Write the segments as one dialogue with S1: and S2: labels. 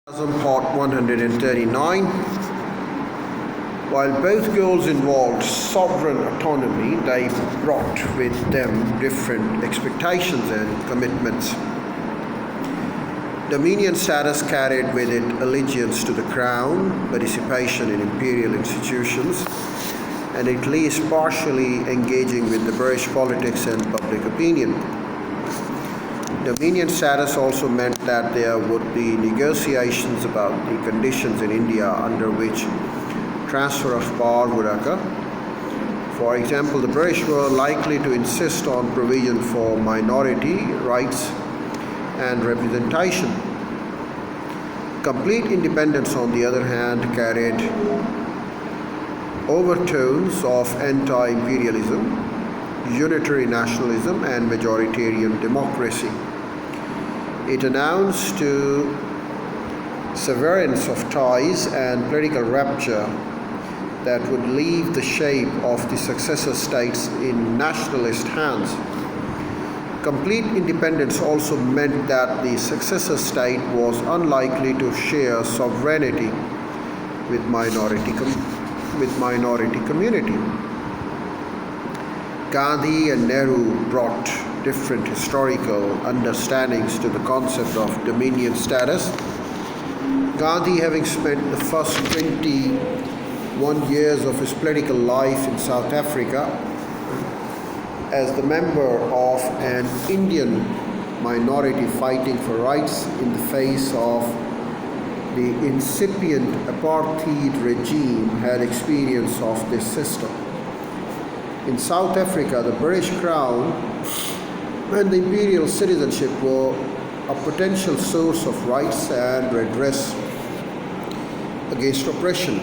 S1: Azam Part 139. While both goals involved sovereign autonomy, they brought with them different expectations and commitments. Dominion status carried with it allegiance to the crown, participation in imperial institutions, and at least partially engaging with the British politics and public opinion. Dominion status also meant that there would be negotiations about the conditions in India under which transfer of power would occur. For example, the British were likely to insist on provision for minority rights and representation. Complete independence, on the other hand, carried overtones of anti-imperialism, unitary nationalism, and majoritarian democracy. It announced to severance of ties and political rupture that would leave the shape of the successor states in nationalist hands. Complete independence also meant that the successor state was unlikely to share sovereignty with minority community. Gandhi and Nehru brought different historical understandings to the concept of dominion status. Gandhi, having spent the first 21 years of his political life in South Africa as the member of an Indian minority fighting for rights in the face of the incipient apartheid regime, had experience of this system. In South Africa, the British Crown and the imperial citizenship were a potential source of rights and redress against oppression.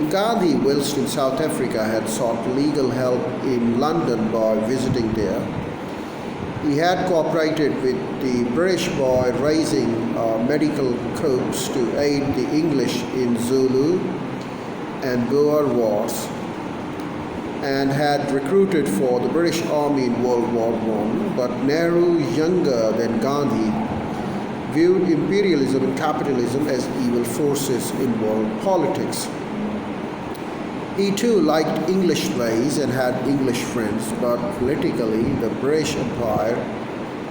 S1: Gandhi, whilst in South Africa, had sought legal help in London by visiting there. He had cooperated with the British by raising medical corps to aid the English in Zulu and Boer wars, and had recruited for the British Army in World War I, but Nehru, younger than Gandhi, viewed imperialism and capitalism as evil forces in world politics. He too liked English ways and had English friends, but politically the British Empire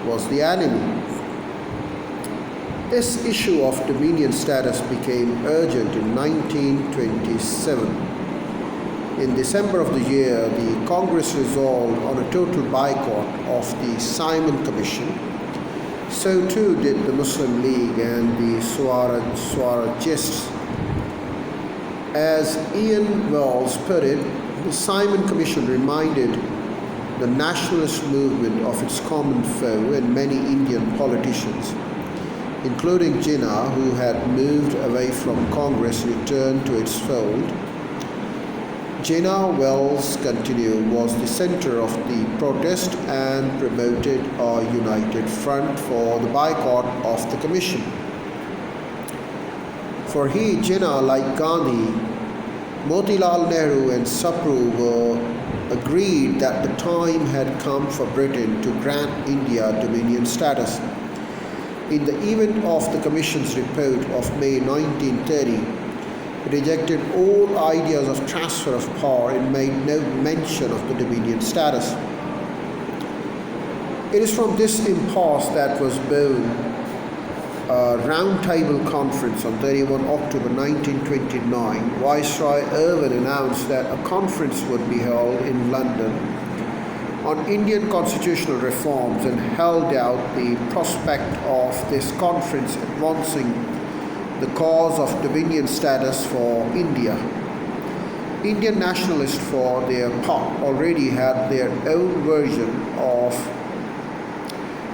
S1: was the enemy. This issue of dominion status became urgent in 1927. In December of the year, the Congress resolved on a total boycott of the Simon Commission. So too did the Muslim League and the Swarajists. As Ian Wells put it, the Simon Commission reminded the nationalist movement of its common foe, and many Indian politicians, including Jinnah, who had moved away from Congress, returned to its fold. Jinnah, Wells continued, was the center of the protest and promoted a united front for the boycott of the commission. For he, Jinnah, like Gandhi, Motilal Nehru and Sapru were agreed that the time had come for Britain to grant India dominion status. In the event of the Commission's report of May 1930, it rejected all ideas of transfer of power and made no mention of the dominion status. It is from this impasse that was born a roundtable conference on 31 October 1929. Viceroy Irwin announced that a conference would be held in London on Indian constitutional reforms and held out the prospect of this conference advancing the cause of dominion status for India. Indian nationalists, for their part, already had their own version of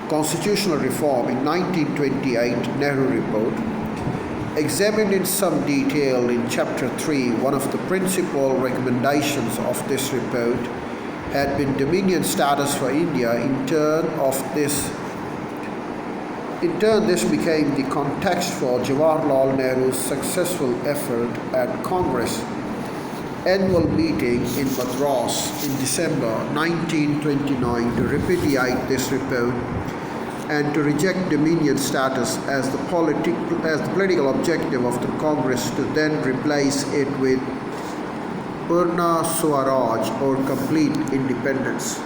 S1: constitutional reform in 1928 Nehru Report. Examined in some detail in Chapter 3, one of the principal recommendations of this report had been dominion status for India. In turn, this became the context for Jawaharlal Nehru's successful effort at Congress annual meeting in Madras in December 1929 to repudiate this report and to reject dominion status as the political objective of the Congress, to then replace it with Purna Swaraj or complete independence.